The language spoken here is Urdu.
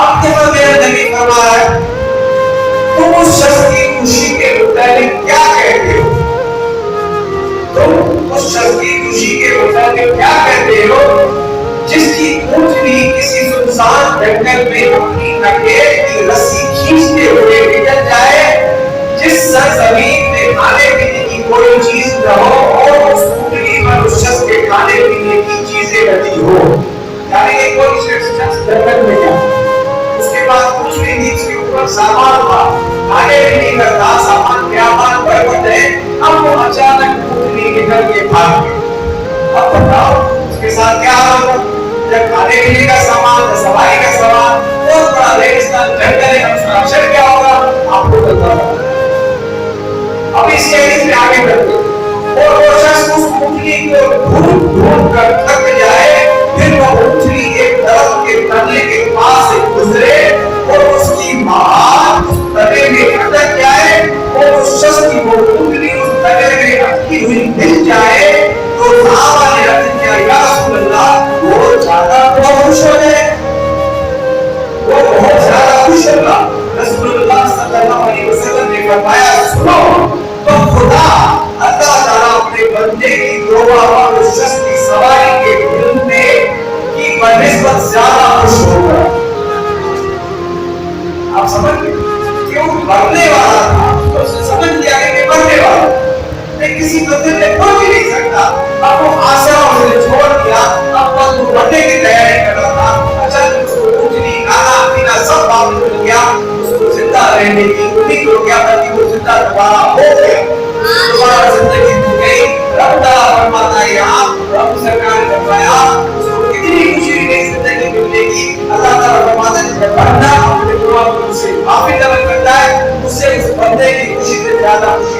اب دیکھو میرا نبی فرمایا ہے تم اس شخص کی خوشی کے متعلق کیا کہتے ہو؟ تم اس شخص کی خوشی کے متعلق کیا کہتے ہو جس کی اونٹنی کسی سنسان جنگل میں اپنی نکیل کی رسی کھینچتے ہوئے نکل جائے، جس سرزمین میں کھانے پینے کی کوئی چیز نہ ہو اور اس اونٹنی پر اس شخص کے کھانے پینے کی چیزیں لگی ہو؟ یعنی کہ کوئی شخص جنگل میں گیا، اس کے بعد کچھ بھی نہیں، اس کے اوپر سامان تھا، کھانے پینے کا تھا، سامان بیابان برباد ہے، اب وہ اچانک اونٹنی نکل کے بھاگ گئی۔ اب بتاؤ اس کے ساتھ کیا ہوگا؟ جب کھانے پینے کا سامان، سواری کا سامان، بہت بڑا ریگستان جنگل ہے، اب اس کا اثر کیا ہوگا آپ کو پتہ ہے۔ اب اس حدیث میں آگے بڑھتے ہیں اور وہ شخص اس اونٹنی کو ڈھونڈ ڈھونڈ کر تھک جائے، پھر وہ اونٹنی ایک درخت کے تنے کے پاس سے گزرے اور اس کی ماں اس تنے میں اٹک جائے اور اس شخص کی وہ اونٹنی اس تنے میں اٹکی ہوئی مل جائے تو صحابہ نے عرض کیا یا رسول اللہ وہ زیادہ خوش ہو جائے، وہ بہت زیادہ خوش ہوگا۔ رسول اللہ صلی اللہ علیہ وسلم نے فرمایا سنو تو خدا اللہ تعالیٰ اپنے بندے کی توبہ اور اس شخص کی سواری کے ڈھونڈنے کی بنسبت زیادہ خوش ہوگا۔ آپ سمجھ گئے کیوں؟ مرنے والا تھا تو اس نے سمجھ لیا کہ مرنے والا میں کسی بندے نے پہنچ ہی نہیں سکتا، اب وہ آسا اسے چھوڑ دیا، اب وہ مرنے کی تیاری کر رہا تھا، اچانک اس کو اونٹنی کھانا پینا سب معلوم ہو گیا، اس کو زندہ رہنے کی امید ہو گیا بلکہ وہ زندہ دوبارہ ہو گیا، دوبارہ زندگی ہو گئی۔ رب تعالیٰ فرماتا ہے یہاں رب سرکار نے فرمایا اس کو کتنی خوشی نئی زندگی ملے گی۔ اللہ تعالیٰ فرماتا ہے جب بندہ اپنے گناہوں سے معافی طلب کرتا ہے اس سے اس بندے کی خوشی سے زیادہ خوشی